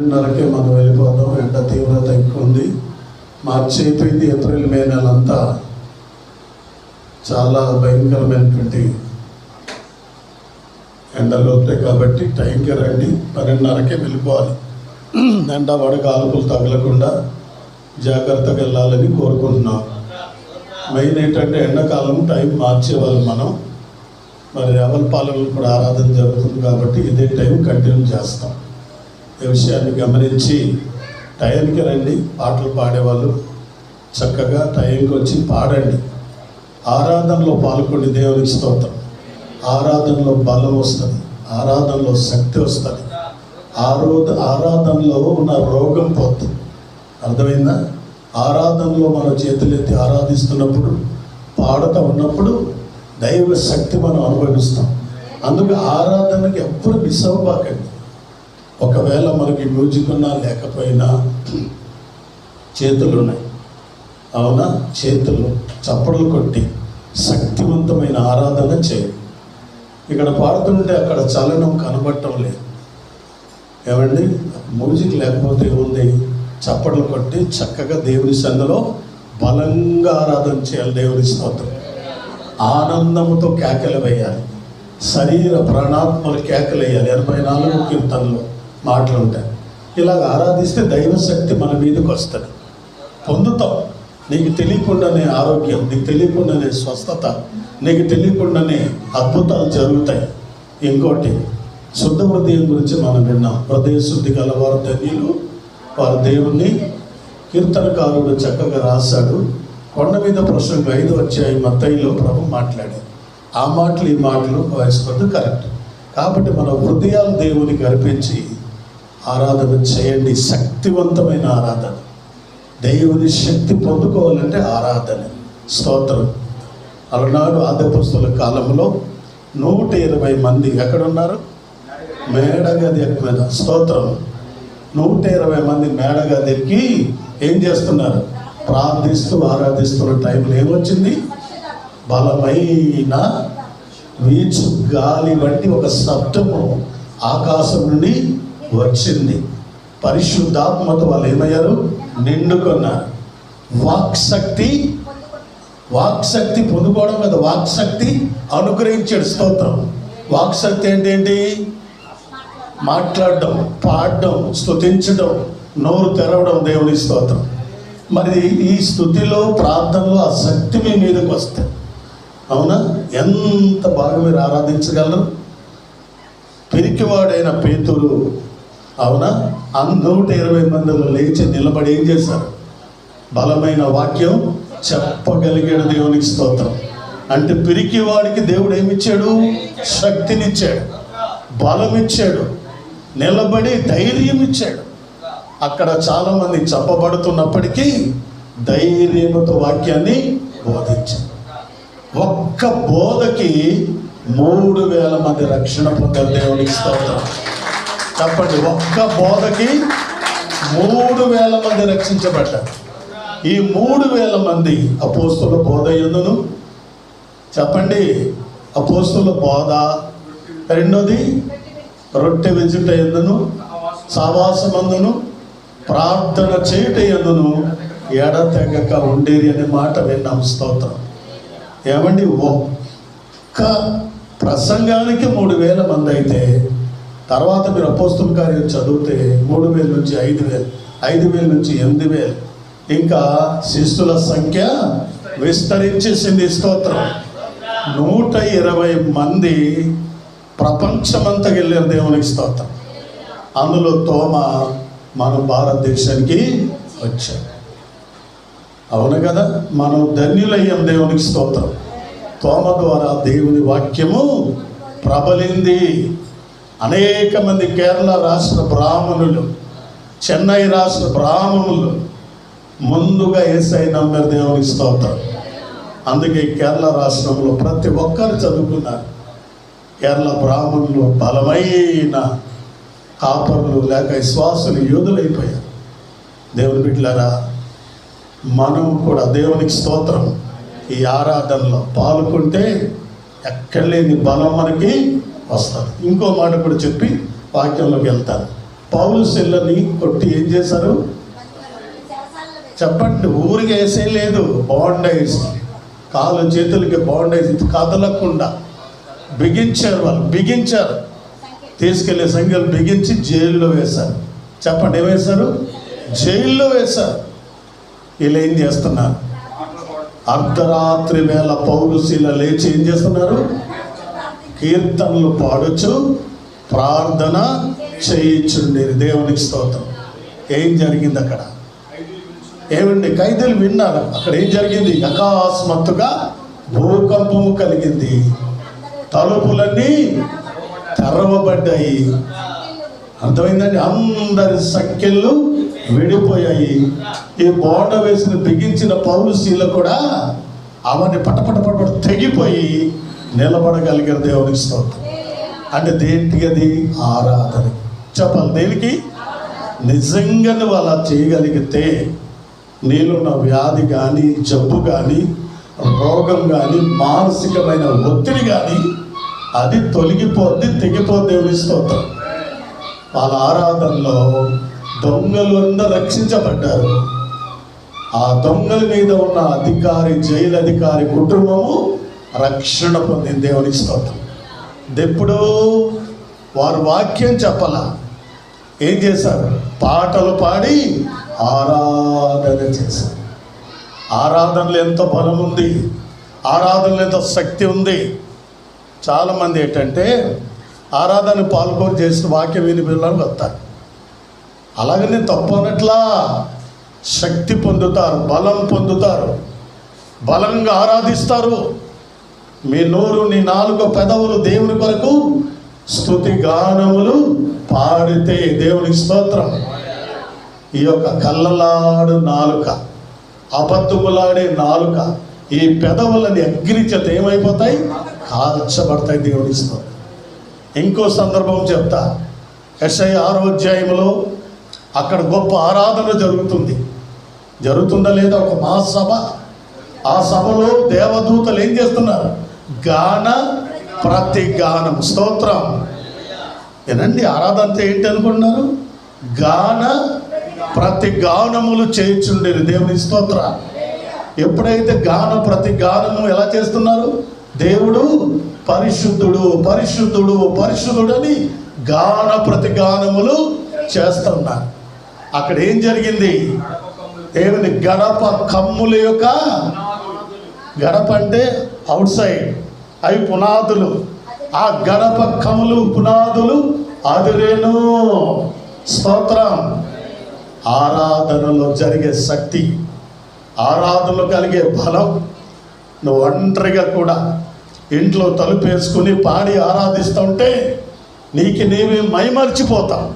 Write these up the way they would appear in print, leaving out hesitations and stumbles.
9:30కే మనం వెళ్ళిపోతాం. ఎండ తీవ్రత ఎక్కువ ఉంది. మార్చి అయిపోయింది. ఏప్రిల్ మే నెలంతా చాలా భయంకరమైనటువంటి ఎండలు ఉంటాయి కాబట్టి టైంకి రండి. 12:30కే వెళ్ళిపోవాలి. ఎండ వడగాల్పులు తగలకుండా జాగ్రత్తగా వెళ్ళాలని కోరుకుంటున్నాం. మెయిన్ ఏంటంటే ఎండాకాలం టైం మార్చేవాళ్ళు మనం. మరి అవలపాలెంలో కూడా ఆరాధన జరుగుతుంది కాబట్టి ఇదే టైం కంటిన్యూ చేస్తాం. ఈ విషయాన్ని గమనించి టైంకి రండి. పాటలు పాడేవాళ్ళు చక్కగా టైంకి వచ్చి పాడండి. ఆరాధనలో పాల్గొని దేవునికి స్తోత్రం. ఆరాధనలో బలం వస్తుంది, ఆరాధనలో శక్తి వస్తుంది, ఆరాధనలో ఉన్న రోగం పోతుంది. అర్థమైందా? ఆరాధనలో మన చేతులెత్తి ఆరాధిస్తున్నప్పుడు, పాడుతూ ఉన్నప్పుడు దైవ శక్తి మనం అనుభవిస్తాం. అందుకు ఆరాధనకి ఎప్పుడు మిస్ అవ్వకండి. ఒకవేళ మనకి మ్యూజిక్ ఉన్నా లేకపోయినా చేతులు ఉన్నాయి, అవునా? చేతులు చప్పట్లు కొట్టి శక్తివంతమైన ఆరాధన చేయండి. ఇక్కడ పాడుతుంటే అక్కడ చలనం కనబడటం లేదు. ఏమండి? మ్యూజిక్ లేకపోతే ఉంది, చప్పట్లు కొట్టి చక్కగా దేవుని సన్నిధిలో బలంగా ఆరాధన చేయాలి. దేవుని స్తోత్రం. ఆనందంతో కేకలు వేయాలి. శరీర ప్రాణాత్మలు కేకలు వేయాలి. 84 కీర్తనలో మాటలు ఉంటాయి. ఇలాగ ఆరాధిస్తే దైవశక్తి మన మీదకి వస్తుంది. పొందుతాం. నీకు తెలియకుండానే ఆరోగ్యం, నీకు తెలియకుండానే స్వస్థత, నీకు తెలియకుండానే అద్భుతాలు జరుగుతాయి. ఇంకోటి, శుద్ధ హృదయం గురించి మనం విన్నాం. హృదయ శుద్ధి గలవారు ధన్యులు, వారు దేవుణ్ణి. కీర్తనకారుడు చక్కగా రాశాడు. కొండ మీద ప్రసంగం 5వ అధ్యాయం మత్తయిలో ప్రభు మాట్లాడారు. ఆ మాటలు ఈ మాటలు వేసుకోవద్దు, కరెక్ట్. కాబట్టి మన హృదయాలు దేవునికి అర్పించి ఆరాధన చేయండి. శక్తివంతమైన ఆరాధన. దేవుని శక్తి పొందుకోవాలంటే ఆరాధన, స్తోత్రం. అలనాడు ఆదిపస్తుల కాలంలో 120 మంది ఎక్కడున్నారు? మేడగది ఎక్కువ. స్తోత్రం. 120 మంది మేడగదికి ఏం చేస్తున్నారు? ప్రార్థిస్తూ ఆరాధిస్తున్న టైంలో ఏమొచ్చింది? బలమైన వీచు గాలి వంటి ఒక శబ్దము ఆకాశం నుండి వచ్చింది. పరిశుద్ధాత్మతో వాళ్ళు ఏమయ్యారు? నిండుకున్నారు. వాక్శక్తి పొందుకోవడం కదా, వాక్శక్తి అనుగ్రహించాడు. స్తోత్రం. వాక్శక్తి ఏంటి? మాట్లాడడం, పాడడం, స్తుతించడం, నోరు తెరవడం. దేవుని స్తోత్రం. మరి ఈ స్తుతిలో, ప్రార్థనలో ఆ శక్తి మీ మీదకి వస్తే, అవునా, ఎంత బాగా మీరు ఆరాధించగలరు. పిరికివాడైన పేతురు, అవునా, 120 మందిలో లేచి నిలబడి ఏం చేశారు? బలమైన వాక్యం చెప్పగలిగాడు. దేవునికి స్తోత్రం. అంటే పిరికివాడికి దేవుడు ఏమిచ్చాడు? శక్తినిచ్చాడు, బలం ఇచ్చాడు, నిలబడి ధైర్యం ఇచ్చాడు. అక్కడ చాలామంది చెప్పబడుతున్నప్పటికీ ధైర్యంతో వాక్యాన్ని బోధించాడు. ఒక్క బోధకి 3000 మంది రక్షణ పొందారు. దేవునికి స్తోత్రం. చెప్పండి. ఒక్క బోధకి 3000 మంది రక్షించబడ్డారు. ఈ 3000 మంది అపోస్తుల బోధ యందును, చెప్పండి, అపోస్తుల బోధ, రెండోది రొట్టె విజుట యందును, సహవాసమందును, ప్రార్థన చేయుట యందును ఎడతెగక ఉండేది అనే మాట విన్నాం. స్తోత్రం. ఏమండి? ఒక్క ప్రసంగానికి 3000 మంది అయితే, తర్వాత మీరు అపోస్తుల కార్యం చదివితే 3000 నుంచి 5000, 5000 నుంచి 8000, ఇంకా శిష్యుల సంఖ్య విస్తరించేసింది. స్తోత్రం. 120 మంది ప్రపంచమంతా వెళ్ళారు. దేవునికి స్తోత్రం. అందులో తోమ మన భారతదేశానికి వచ్చాడు. అవును కదా? మనం ధన్యులయ్యాం. దేవునికి స్తోత్రం. తోమ ద్వారా దేవుని వాక్యము ప్రబలింది. అనేక మంది కేరళ రాష్ట్ర బ్రాహ్మణులు, చెన్నై రాష్ట్ర బ్రాహ్మణులు ముందుగా యేసయ్య నమ్మారు. దేవునికి స్తోత్రం. అందుకే కేరళ రాష్ట్రంలో ప్రతి ఒక్కరు చదువుకున్నారు. కేరళ బ్రాహ్మణులు బలమైన కాపరులు, లేక విశ్వాసులు, యోధులైపోయారు. దేవుని బిడ్డలారా, మనం కూడా దేవునికి స్తోత్రం ఈ ఆరాధనలో పాల్గొంటే ఎక్కడ లేని బలం మనకి వస్తుంది. ఇంకో మాట కూడా చెప్పి వాక్యంలోకి వెళ్తాను. పౌలు శీలని కొట్టి ఏం చేశారు చెప్పండి? ఊరికి వేసే లేదు, బాండేజ్, కాలు చేతులకి బాండేజ్ కదలకుండా బిగించారు. వాళ్ళు బిగించారు, తీసుకెళ్లే సంఖ్యలు బిగించి జైల్లో వేశారు. చెప్పండి, ఏమేశారు? జైల్లో వేశారు. వీళ్ళు ఏం చేస్తున్నారు? అర్ధరాత్రి వేళ పౌలు శీల లేచి ఏం చేస్తున్నారు? కీర్తనలు పాడుచు ప్రార్థన చేయించుండేది. దేవునికి స్తోత్రం. ఏం జరిగింది అక్కడ? ఏమండి, ఖైదీలు విన్నారు. అక్కడ ఏం జరిగింది? అకస్మాత్తుగా భూకంపము కలిగింది, తలుపులన్నీ తెరవబడ్డాయి. అర్థమైందండి? అందరి సంఖ్యలు విడిపోయాయి. ఈ బోండ వేసిన బిగించిన పౌలు శీల కూడా అవన్నీ పటపట తెగిపోయి నిలబడగలిగారు. దేవునికి స్తోత్రం. అంటే దేనికి అది? ఆరాధన. చెప్పాలి దేనికి? నిజంగా నువ్వు అలా చేయగలిగితే నీలో వ్యాధి కానీ, జబ్బు కానీ, రోగం కానీ, మానసికమైన ఒత్తిడి కానీ అది తొలగిపోద్ది, తెగిపోద్ది. దేవుని స్తోత్రం. వాళ్ళ ఆరాధనలో దొంగలు అందరూ రక్షించబడ్డారు. ఆ దొంగల మీద ఉన్న అధికారి, జైలు అధికారి కుటుంబము రక్షణ పొందింది. దేవునికి స్తోత్రం. ఎప్పుడు వారు వాక్యం చెప్పాల, ఏం చేశారు? పాటలు పాడి ఆరాధన చేశారు. ఆరాధనలో ఎంతో బలం ఉంది, ఆరాధనలో ఎంతో శక్తి ఉంది. చాలామంది ఏంటంటే ఆరాధన పాల్గొని చేసిన వాక్యం విని పిల్లలు వస్తారు. అలాగనే తప్పు అన్నట్లా శక్తి పొందుతారు, బలం పొందుతారు, బలంగా ఆరాధిస్తారు. మీ నోరు, నీ నాలుగు పెదవులు దేవుని కొరకు స్తుతి గానములు పాడితే, దేవునికి స్తోత్రం. ఈ యొక్క కళ్ళలాడు నాలుక, అబద్ధములాడే నాలుక, ఈ పెదవులని అగ్ని చేత ఏమైపోతాయి? కాల్చబడతాయి. దేవునికి స్తోత్రం. ఇంకో సందర్భం చెప్తా. యెషయా 6వ అధ్యాయంలో అక్కడ గొప్ప ఆరాధన జరుగుతుందా లేదా? ఒక మహాసభ. ఆ సభలో దేవదూతలు ఏం చేస్తున్నారు? గాన ప్రతిగానం. స్తోత్రం. ఏనండి, ఆరాధన అంటే ఏంటి అనుకుంటున్నారు? గాన ప్రతిగానములు చేయించుండేది. దేవుని స్తోత్ర. ఎప్పుడైతే గాన ప్రతిగానము ఎలా చేస్తున్నారు? దేవుడు పరిశుద్ధుడు, పరిశుద్ధుడు, పరిశుద్ధుడు అని గాన ప్రతిగానములు చేస్తున్నారు. అక్కడ ఏం జరిగింది? దేవుని గడప కమ్ముల యొక్క, గడప అంటే అవుట్ సైడ్, అవి పునాదులు. ఆ గడప కమ్ములు, పునాదులు అదిరేను. స్తోత్రం. ఆరాధనలో జరిగే శక్తి, ఆరాధనలో కలిగే బలం. నువ్వు ఒంటరిగా కూడా ఇంట్లో తలుపు వేసుకుని పాడి ఆరాధిస్తుంటే నీకు నీవే మైమర్చిపోతావు.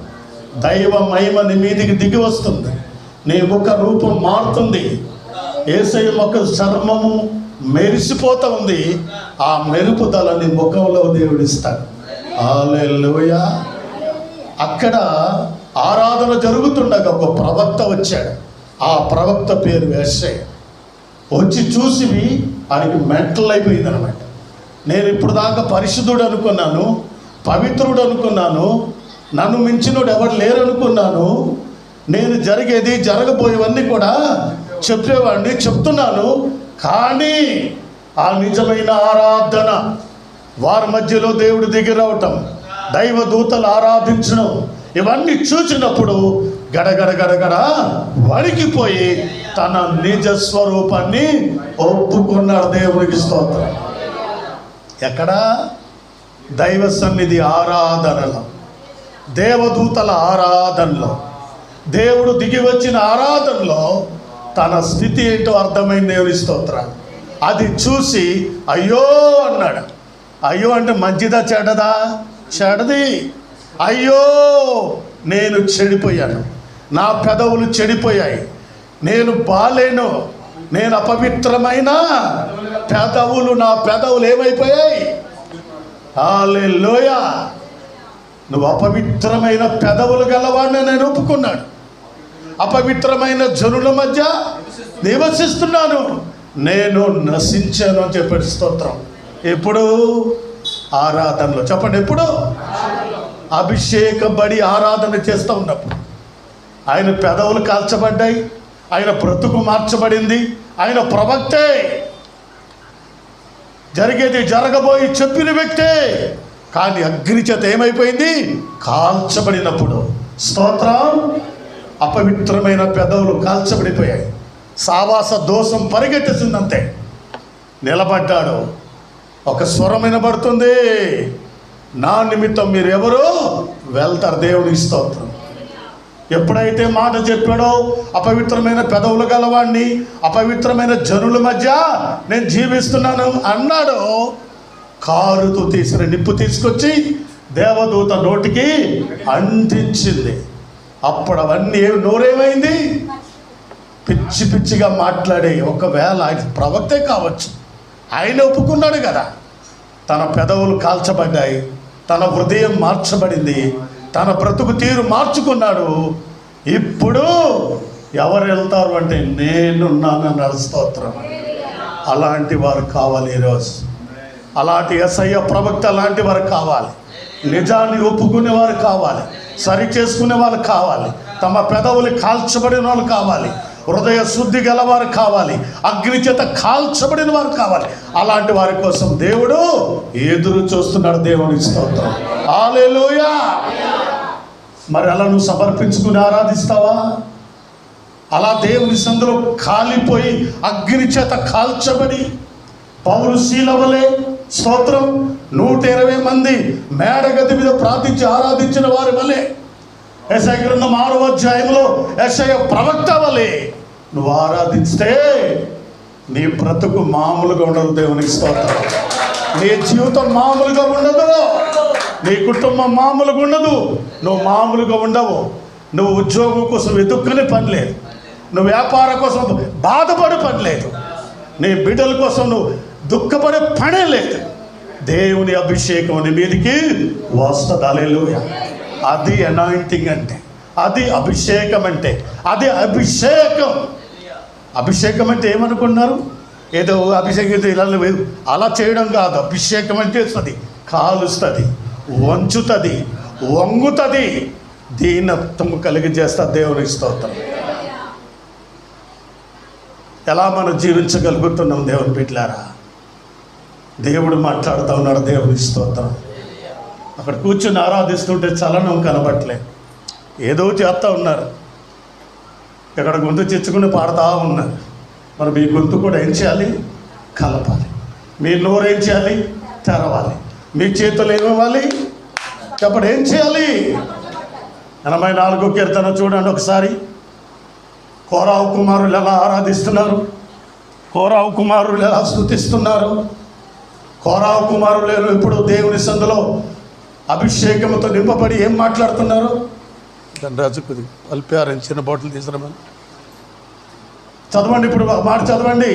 దైవ మహిమ నీ మీదికి దిగి వస్తుంది. నీ ముఖ రూపం మారుతుంది. యేసయ్య ముఖ చర్మము మెరిసిపోతా ఉంది. ఆ మెరుపుదల నీ ముఖంలో దేవుడిస్తాడు. హల్లెలూయా. అక్కడ ఆరాధన జరుగుతుండగా ఒక ప్రవక్త వచ్చాడు. ఆ ప్రవక్త పేరు యెషయా. వచ్చి చూసి ఆయనకి మెంటల్ అయిపోయింది అనమాట. నేను ఇప్పుడు దాకా పరిశుద్ధుడు అనుకున్నాను, పవిత్రుడు అనుకున్నాను, నన్ను మించినోడు ఎవరు లేరు అనుకున్నాను. నేను జరిగేది జరగబోయేవన్నీ కూడా చెప్పేవాడిని, చెప్తున్నాను. కానీ ఆ నిజమైన ఆరాధన, వారి మధ్యలో దేవుడు దిగి రావటం, దైవ దూతలు ఆరాధించడం, ఇవన్నీ చూసినప్పుడు గడగడ గడగడ వణికిపోయి తన నిజ స్వరూపాన్ని ఒప్పుకున్నాడు. దేవునికి స్తోత్రం. ఎక్కడ? దైవ సన్నిధి ఆరాధనలో, దేవదూతల ఆరాధనలో, దేవుడు దిగి వచ్చిన ఆరాధనలో తన స్థితి ఏంటో అర్థమైంది. దేవుని స్తోత్రం. అది చూసి అయ్యో అన్నాడు. అయ్యో అంటే మంచిదా చెడ్డదా? చెడ్డది. అయ్యో, నేను చెడిపోయాను, నా పెదవులు చెడిపోయాయి, నేను బాలేను, నేను అపవిత్రమైన పెదవులు, నా పెదవులు ఏమైపోయాయి? హల్లెలూయా. నువ్వు అపవిత్రమైన పెదవులు గలవాడిని నేను ఒప్పుకున్నాడు. అపవిత్రమైన జనుల మధ్య నివసిస్తున్నాను, నేను నశించాను అని చెప్పాడు. స్తోత్రం. ఎప్పుడు? ఆరాధనలో. చెప్పండి, ఎప్పుడు? అభిషేకబడి ఆరాధన చేస్తూ ఉన్నప్పుడు ఆయన పెదవులు కాల్చబడ్డాయి, ఆయన బ్రతుకు మార్చబడింది, ఆయన ప్రవక్తే, జరిగేది జరగబోయి చెప్పిన వ్యక్తే. కానీ అగ్ని చేత ఏమైపోయింది? కాల్చబడినప్పుడు, స్తోత్రం, అపవిత్రమైన పెదవులు కాల్చబడిపోయాయి. సావాస దోషం పరిగెట్టేసిందంతే. నిలబడ్డాడు. ఒక స్వరం వినబడుతుంది, నా నిమిత్తం మీరు ఎవరు వెళ్తారు. దేవుని స్తోత్రం. ఎప్పుడైతే మాట చెప్పాడో, అపవిత్రమైన పెదవులు గలవాడిని, అపవిత్రమైన జనుల మధ్య నేను జీవిస్తున్నాను అన్నాడో, కారుతో తీసిన నిప్పు తీసుకొచ్చి దేవదూత నోటికి అంటించింది. అప్పుడు అవన్నీ నోరేమైంది? పిచ్చి పిచ్చిగా మాట్లాడే. ఒకవేళ ఆయన ప్రవక్తే కావచ్చు, ఆయన ఒప్పుకున్నాడు కదా. తన పెదవులు కాల్చబడ్డాయి, తన హృదయం మార్చబడింది, తన బ్రతుకు తీరు మార్చుకున్నాడు. ఇప్పుడు ఎవరు వెళ్తారు అంటే నేనున్నానని స్తోత్రం. అలాంటి వారు కావాలి ఈరోజు. అలాంటి యేసయ్య ప్రవక్త లాంటి వారు కావాలి. నిజాన్ని ఒప్పుకునే వారు కావాలి, సరి చేసుకునే వాళ్ళు కావాలి, తమ పెదవులు కాల్చబడిన వాళ్ళు కావాలి, హృదయ శుద్ధి గలవారు కావాలి, అగ్ని చేత కాల్చబడిన వారు కావాలి. అలాంటి వారి కోసం దేవుడు ఎదురు చూస్తున్నాడు. దేవుని స్తోత్రం. హల్లెలూయా. మరి అలా నువ్వు సమర్పించుకుని ఆరాధిస్తావా? అలా దేవుని సందులో కాలిపోయి అగ్ని చేత కాల్చబడి పౌలు శీలవలే, స్తోత్రం, 120 మంది మేడగది మీద ప్రార్థించి ఆరాధించిన వారి వలె, యెషయా గ్రంథం 6వ అధ్యాయంలో యెషయా ప్రవక్త వలె నువ్వు ఆరాధిస్తే నీ బ్రతుకు మామూలుగా ఉండదు. దేవునికి స్తోత్రం. నీ జీవితం మామూలుగా ఉండదు, నీ కుటుంబం మామూలుగా ఉండదు, నువ్వు మామూలుగా ఉండవు. నువ్వు ఉద్యోగం కోసం వెతుక్కునే పని లేదు, నువ్వు వ్యాపారం కోసం బాధపడే పని లేదు, నీ బిడ్డల కోసం నువ్వు దుఃఖపడే పనే లేదు. దేవుని అభిషేకం నీ మీదికి వస్తుంది. హల్లెలూయా. అది అనాయింటింగ్ అంటే, అది అభిషేకం అంటే, అది అభిషేకం. అభిషేకం అంటే ఏమనుకున్నారు? ఏదో అభిషేకం ఇలా అలా చేయడం కాదు. అభిషేకం అంటే వస్తుంది, కాలుస్తుంది, వంచుతుంది, వంగుతుంది, దీనత్వం కలిగి చేస్తా. దేవుని స్తోత్రం. ఎలా మనం జీవించగలుగుతున్నాం దేవుని బిడ్డలారా? దేవుడు మాట్లాడుతూ ఉన్నాడు. దేవుని స్తోత్రం. అక్కడ కూర్చొని ఆరాధిస్తుంటే చలనం కనబట్లే, ఏదో చేస్తూ ఉన్నారు. ఇక్కడ గొంతు చిచ్చుకుని పాడుతూ ఉన్నారు. మరి మీ గొంతు కూడా ఏం చేయాలి? కలపాలి. మీ నోరు ఏం చేయాలి? తెరవాలి. మీ చేతులు ఏమివ్వాలి? చెప్పండి, ఏం చేయాలి? 84వ కీర్తన చూడండి ఒకసారి. కోరాహు కుమారులు ఎలా ఆరాధిస్తున్నారు, కోరాహు కుమారులు ఎలా స్తుతిస్తున్నారు. కోరాహు కుమారులు ఇప్పుడు దేవుని సందులో అభిషేకంతో నింపబడి ఏం మాట్లాడుతున్నారు? ధనరాజు కొద్దిగా అల్పారని చిన్న బాటిల్ తీసుకురమని చదవండి. ఇప్పుడు మాట చదవండి.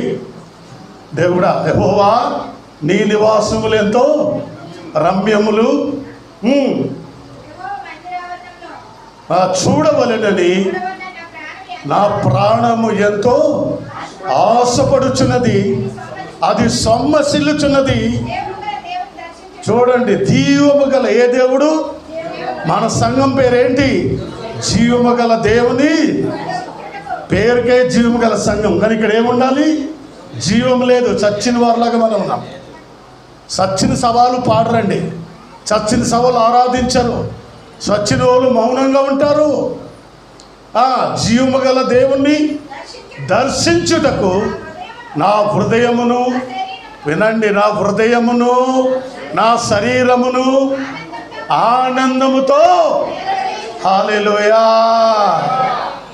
దేవుడా, యెహోవా నీ నివాసములు ఎంతో రమ్యములు, చూడవలెనని నా ప్రాణము ఎంతో ఆశపడుచున్నది, అది సొమ్మసిల్లుచున్నది. చూడండి, జీవము గల ఏ దేవుడు? మన సంఘం పేరేంటి? జీవము గల దేవుని పేరుకే జీవము గల సంఘం. కానీ ఇక్కడ ఏముండాలి? జీవం లేదు, చచ్చిన వారిలాగా మనం ఉన్నాం. చచ్చిన సవాలు పాడరండి, చచ్చిన సవాలు ఆరాధించరు, చచ్చిన వాళ్ళు మౌనంగా ఉంటారు. జీవము గల దేవుణ్ణి దర్శించుటకు నా హృదయమును, వినండి, నా హృదయమును నా శరీరమును ఆనందముతో, హల్లెలూయా,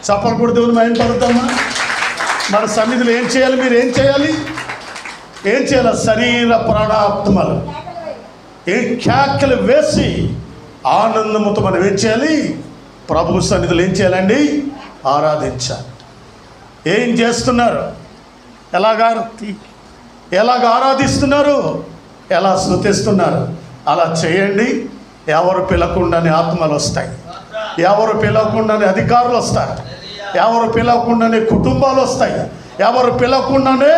చప్పలు కొడుతూ మైండ్ పడుతామా? మన సన్నిధిలో ఏం చేయాలి? మీరు ఏం చేయాలి? ఏం చేయాలి? శరీర ప్రాణాత్మలు ఏం కేకలు వేసి ఆనందముతో మనం ఏం చేయాలి? ప్రభు సన్నిధిలో ఏం చేయాలండి? ఆరాధించాలి. ఏం చేస్తున్నారు? ఎలాగ ఆరాధిస్తున్నారు? ఎలా స్తుతిస్తున్నారు? అలా చేయండి. ఎవరు పిలవకుండానే ఆత్మలు వస్తాయి, ఎవరు పిలవకుండానే అధికారులు వస్తారు, ఎవరు పిలవకుండానే కుటుంబాలు వస్తాయి, ఎవరు పిలవకుండానే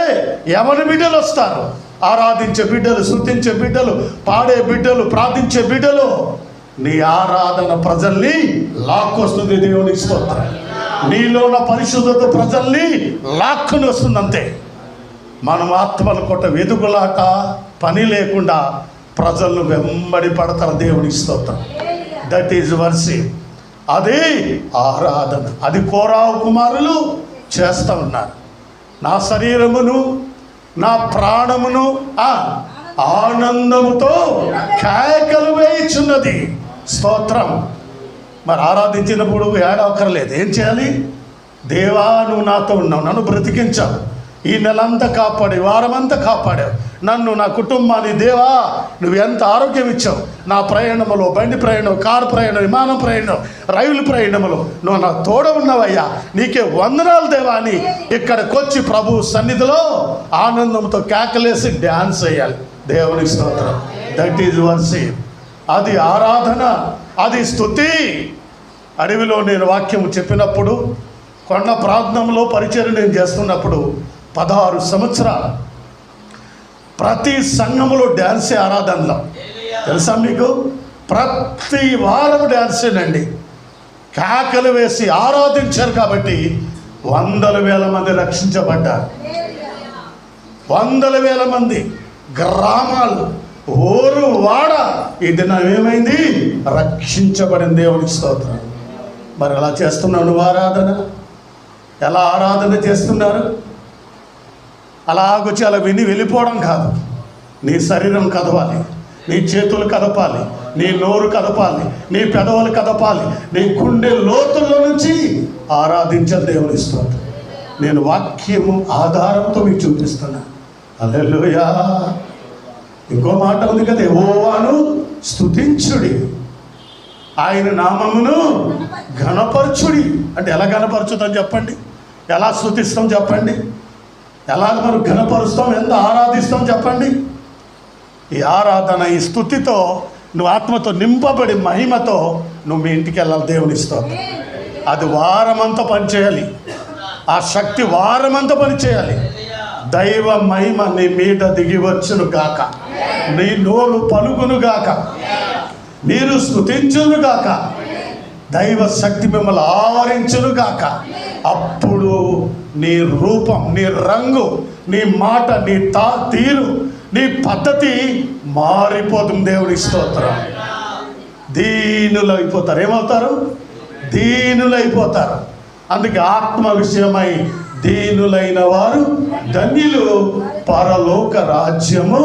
ఎవరి బిడ్డలు వస్తారు. ఆరాధించే బిడ్డలు, స్తుతించే బిడ్డలు, పాడే బిడ్డలు, ప్రార్థించే బిడ్డలు. నీ ఆరాధన ప్రజల్ని లాక్కొస్తుంది. దేవునికి స్తోత్రం. నీలో ఉన్న పరిశుద్ధత ప్రజల్ని లాక్కుని వస్తుంది. అంతే. మనం ఆత్మల కొట్ట వెతుకులాట పని లేకుండా ప్రజలను వెంబడి పడతారు. దేవునికి స్తోత్రం. That is worship. అది ఆరాధన. అది కోరావు కుమారులు చేస్తూ ఉన్నారు. నా శరీరమును నా ప్రాణమును ఆనందముతో కేకలు వేయుచున్నది. స్తోత్రం. మరి ఆరాధించినప్పుడు ఏడవక్కర్లేదు. ఏం చేయాలి? దేవా, నువ్వు నాతో ఉన్నావు, నన్ను బ్రతికించావు, ఈ నెలంతా కాపాడావు, వారమంతా కాపాడావు నన్ను, నా కుటుంబాన్ని. దేవా, నువ్వు ఎంత ఆరోగ్యం ఇచ్చావు. నా ప్రయాణంలో, బండి ప్రయాణం, కారు ప్రయాణం, విమానం ప్రయాణం, రైలు ప్రయాణంలో నువ్వు నా తోడ ఉన్నావయ్యా, నీకే వందనాలు దేవా అని ఇక్కడికి వచ్చి ప్రభు సన్నిధిలో ఆనందంతో కేకలేసి డ్యాన్స్ వేయాలి. దేవునికి స్తోత్రం. That is worship. అది ఆరాధన, అది స్తుతి. అడవిలో నేను వాక్యం చెప్పినప్పుడు, కొండ ప్రాంతంలో పరిచర్య నేను చేస్తున్నప్పుడు 16 సంవత్సరాలు ప్రతి సంఘములో డ్యాన్సే ఆరాధనలో. తెలుసా మీకు? ప్రతి వారం డ్యాన్సేనండి. కేకలు వేసి ఆరాధించారు కాబట్టి 100,000 మంది రక్షించబడ్డారు. 100,000 మంది. గ్రామాలు, ఊరు, వాడ ఈ దినం ఏమైంది? రక్షించబడింది. దేవునికి స్తోత్రం. మరి ఎలా చేస్తున్నావు నువ్వు ఆరాధన? ఎలా ఆరాధన చేస్తున్నారు? అలాగొచ్చి అలా విని వెళ్ళిపోవడం కాదు. నీ శరీరం కదపాలి, నీ చేతులు కదపాలి, నీ నోరు కదపాలి, నీ పెదవులు కదపాలి, నీ గుండె లోతుల్లో నుంచి ఆరాధించాలి. దేవుని స్తోత్రం. నేను వాక్యము ఆధారంతో మీకు చూపిస్తున్నా. హల్లెలూయా. ఇంకో మాట ఉంది కదా, యెహోవాను స్తుతించుడి, ఆయన నామమును ఘనపరచుడి. అంటే ఎలా ఘనపరచుతాం చెప్పండి? ఎలా స్తుతిస్తాం చెప్పండి? ఎలా మనం ఘనపరుస్తాం? ఎంత ఆరాధిస్తాం చెప్పండి? ఈ ఆరాధన, ఈ స్తుతితో నువ్వు ఆత్మతో నింపబడి మహిమతో నువ్వు మీ ఇంటికి వెళ్ళాలి. దేవుని స్తోత్రం. అది వారమంతా పనిచేయాలి. ఆ శక్తి వారమంతా పనిచేయాలి. దైవ మహిమ నీ మీద దిగి వచ్చును గాక, నీ నోరు పలుకును గాక, మీరు స్తుతించును గాక, దైవ శక్తి మిమ్మల్ని ఆవరించును గాక. అప్పుడు నీ రూపం, నీ రంగు, నీ మాట, నీ తీరు, నీ పద్ధతి మారిపోతుంది. దేవుని స్తోత్రం. దీనులైపోతారు. ఏమవుతారు? దీనులైపోతారు. అందుకే ఆత్మ విషయమై దీనులైన వారు ధన్యులు, పరలోక రాజ్యము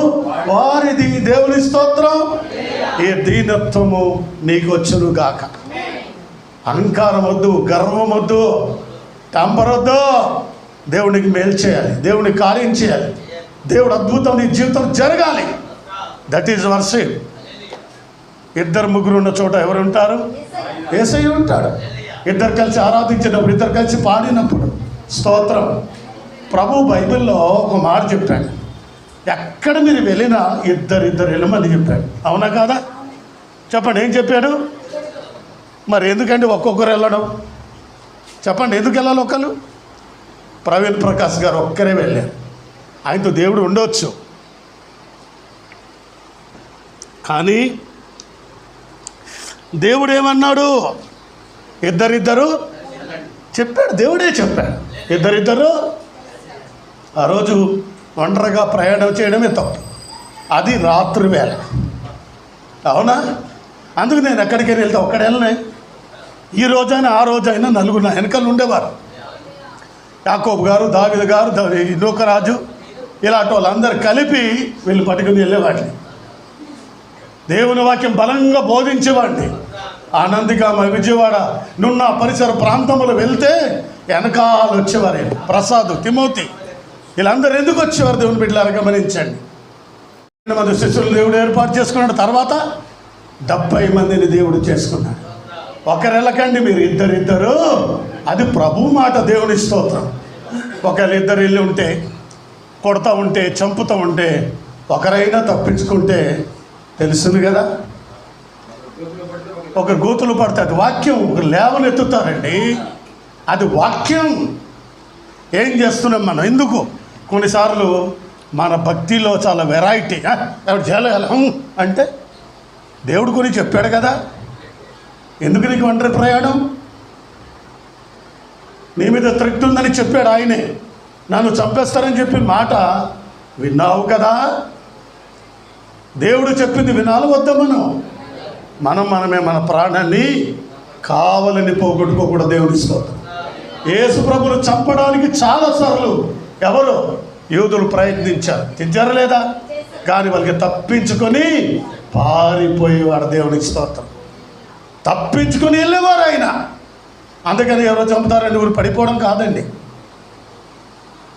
వారిది. దేవుని స్తోత్రం. ఈ దీనత్వము నీకు వచ్చును గాక. అహంకారం వద్దు, గర్వం వద్దు, టంపర్ వద్దు. దేవునికి మేలు చేయాలి, దేవునికి కార్యం చేయాలి, దేవుడు అద్భుతం నీ జీవితం జరగాలి. That is worship. 2-3 ఉన్న చోట ఎవరు ఉంటారు? యేసయ్య ఉంటాడు. ఇద్దరు కలిసి ఆరాధించినప్పుడు, ఇద్దరు కలిసి పాడినప్పుడు స్తోత్రం. ప్రభు బైబిల్లో ఒక మాట చెప్పాడు, ఎక్కడ మీరు వెళ్ళినా ఇద్దరు వెళ్ళమని చెప్పాడు. అవునా కాదా? చెప్పండి, ఏం చెప్పాడు? మరి ఎందుకంటే ఒక్కొక్కరు వెళ్ళడం? చెప్పండి, ఎందుకు వెళ్ళాలి ఒకళ్ళు? ప్రవీణ్ ప్రకాష్ గారు ఒక్కరే వెళ్ళారు. ఆయనతో దేవుడు ఉండవచ్చు, కానీ దేవుడు ఏమన్నాడు? ఇద్దరిద్దరు చెప్పాడు. దేవుడే చెప్పాడు, ఇద్దరిద్దరు. ఆ రోజు ఒంటరిగా ప్రయాణం చేయడమే తప్పు. అది రాత్రి వేళ. అవునా? అందుకు నేను ఎక్కడికైనా వెళ్తే ఒక్కడ వెళ్ళనే. ఈ రోజైనా ఆ రోజైనా నలుగురు నా వెనకాల ఉండేవారు. యాకోబు గారు, దావీదు గారు, నూకరాజు, ఇలాంటి వాళ్ళందరూ కలిపి వీళ్ళు పట్టుకుని వెళ్ళేవాడిని. దేవుని వాక్యం బలంగా బోధించేవాడిని. ఆనందిగామ, విజయవాడ, నున్న పరిసర ప్రాంతంలో వెళ్తే వెనకాల వచ్చేవారు. ప్రసాద్, తిమోతి, వీళ్ళందరూ ఎందుకు వచ్చేవారు? దేవుని బిడ్డలారా గమనించండి. 2 మంది శిష్యులు దేవుడు ఏర్పాటు చేసుకున్నాడు. తర్వాత 70 మందిని దేవుడు చేసుకున్నాడు. ఒకరు వెళ్ళకండి, మీరు ఇద్దరిద్దరు. అది ప్రభు మాట. దేవుని స్తోత్రం. ఒకవేళ ఇద్దరు వెళ్ళి ఉంటే, కొడతా ఉంటే, చంపుతూ ఉంటే, ఒకరైనా తప్పించుకుంటే తెలుస్తుంది కదా. ఒక గోతులు పడతాయి. వాక్యం లేవనెత్తుతారండి. అది వాక్యం. ఏం చేస్తున్నాం మనం? ఎందుకు కొన్నిసార్లు మన భక్తిలో చాలా వెరైటీ. ఎవరు చేయాలి అంటే దేవుడి గురించి చెప్పాడు కదా. ఎందుకు నీకు ఒంటరి ప్రయాణం? నీ మీద త్రెట్ ఉందని చెప్పాడు ఆయనే. నన్ను చంపేస్తారని చెప్పిన మాట విన్నావు కదా. దేవుడు చెప్పింది వినాలి వద్దా? మనమే మన ప్రాణాన్ని కావాలని పోగొట్టుకోకూడదు. దేవుడి స్తోత్రం. యేసు ప్రభువును చంపడానికి చాలాసార్లు ఎవరు యూదులు ప్రయత్నించారా లేదా? కానీ వాళ్ళకి తప్పించుకొని పారిపోయేవాడు. దేవునికి స్తోత్రం. తప్పించుకొని వెళ్ళేవారు ఆయన. అందుకని ఎవరో చంపుతారని ఊరు పడిపోవడం కాదండి.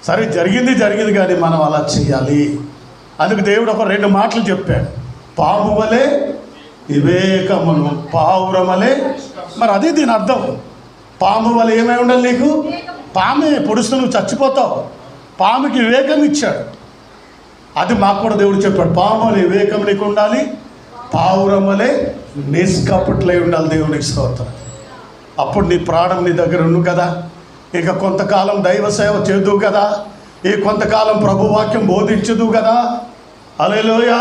సరే, జరిగింది కానీ మనం అలా చేయాలి. అందుకు దేవుడు ఒక 2 మాటలు చెప్పాడు. పాము వలె వివేకమును, పావురమలే. మరి అది దీని అర్థం. పాము వలె ఏమై ఉండాలి నీకు? పామే పొడుస్తూ నువ్వు చచ్చిపోతావు. పాముకి వివేకం ఇచ్చాడు. అది మాకు కూడా దేవుడు చెప్పాడు. పాము వలె వివేకం నీకు ఉండాలి, పావురం వలె నిష్కపటులై ఉండాలి. దేవునికి స్తోత్రం. అప్పుడు నీ ప్రాణం నీ దగ్గర ఉండు కదా. ఇక కొంతకాలం దైవ సేవ చేదువు కదా. ఈ కొంతకాలం ప్రభువాక్యం బోధించదు కదా. హల్లెలూయా.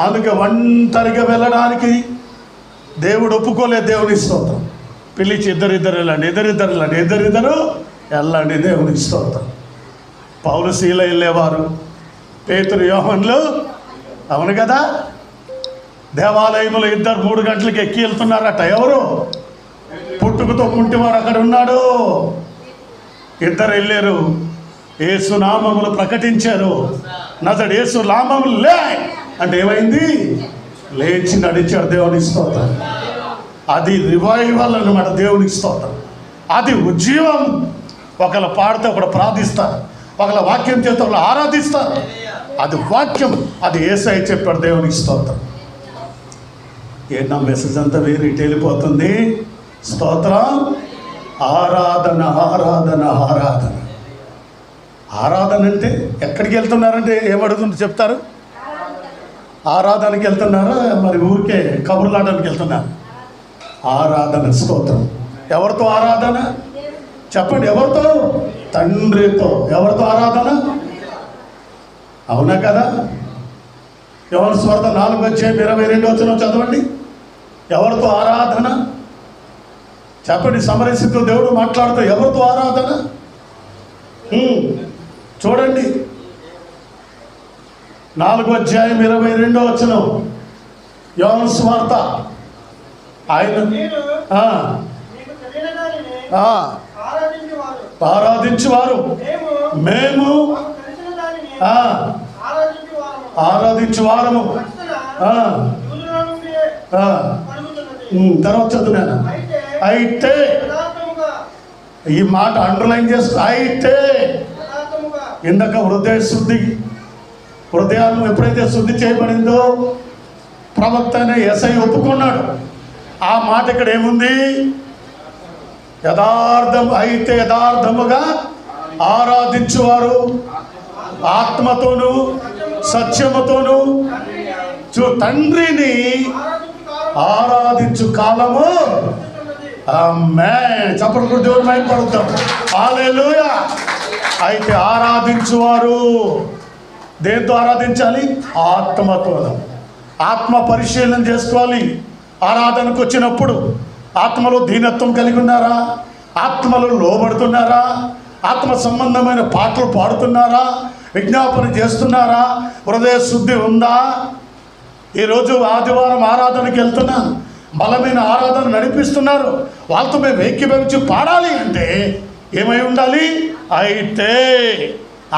అందుకే ఒంటరిగా వెళ్ళడానికి దేవుడు ఒప్పుకోలేదు. దేవుని స్తోత్రం. పిలిచి ఇద్దరిద్దరు వెళ్ళండి. దేవుని స్తోత్రం. పౌలు శీల వెళ్ళేవారు, పేతురు యోహన్లు, అవును కదా. దేవాలయంలో 2-3 గంటలకు ఎక్కి వెళ్తున్నారట. ఎవరు? పుట్టుకతో కుంటివాడు అక్కడ ఉన్నాడు. 2 వెళ్ళారు. యేసు నామములు ప్రకటించారు. నజరేయుడు యేసు నామములు లే అంటే ఏమైంది? లేచి నడిచాడు. దేవునికి స్తోత్రం. అది రివైవల్ అన్నమాట. దేవునికి స్తోత్రం. అది ఉజ్జీవం. ఒకళ్ళు పాడితే ఒకడు ప్రార్థిస్తారు, ఒకళ్ళ వాక్యం చేత ఒకళ్ళు ఆరాధిస్తారు. అది వాక్యం. అది యేసయ్య చెప్పాడు. దేవునికి స్తోత్రం. నా మెసేజ్ అంతా వేరే ఇటు వెళ్ళిపోతుంది. స్తోత్రం. ఆరాధన ఆరాధన ఆరాధన ఆరాధన అంటే ఎక్కడికి వెళ్తున్నారంటే ఏమడుగుతుంది చెప్తారు? ఆరాధనకి వెళ్తున్నారా? మరి ఊరికే కబుర్లాడడానికి వెళ్తున్నారు? ఆరాధన. స్తోత్రం. ఎవరితో ఆరాధన చెప్పండి? ఎవరితో? తండ్రితో. ఎవరితో ఆరాధన? అవునా కదా. యోహాను సువార్త 4:22 చదవండి. ఎవరితో ఆరాధన చెప్పండి? సమరసితో దేవుడు మాట్లాడుతూ ఎవరితో ఆరాధన చూడండి. 4:22 యోహాను సువార్త. ఆయన ఆరాధించువారు మేము ఆరాధించువారము. తర్వాత చదువునాను. అయితే ఈ మాట అండర్లైన్ చేస్తూ, అయితే ఇందాక హృదయాన్ని ఎప్పుడైతే శుద్ధి చేయబడిందో ప్రవక్త అనే యేసయ్య ఒప్పుకున్నాడు. ఆ మాట ఇక్కడ ఏముంది? అయితే యథార్థముగా ఆరాధించువారు ఆత్మతోనూ సత్యముతోనూ తండ్రిని ఆరాధించు కాలము. ఆమేన్. చప్పట్లు దేవుని మహిమపడుతాం. హల్లెలూయా. అయితే ఆరాధించువారు దేంతో ఆరాధించాలి? ఆత్మతోను. ఆత్మ పరిశీలన చేసుకోవాలి. ఆరాధనకు వచ్చినప్పుడు ఆత్మలో దీనత్వం కలిగి ఉన్నారా? ఆత్మలో లోబడుతున్నారా? ఆత్మ సంబంధమైన పాటలు పాడుతున్నారా? విజ్ఞాపన చేస్తున్నారా? హృదయ శుద్ధి ఉందా? ఈరోజు ఆదివారం ఆరాధనకి వెళ్తున్నాను, బలమైన ఆరాధన నడిపిస్తున్నారు, వాళ్ళతో మేము ఏకీభవించి పాడాలి అంటే ఏమై ఉండాలి? అయితే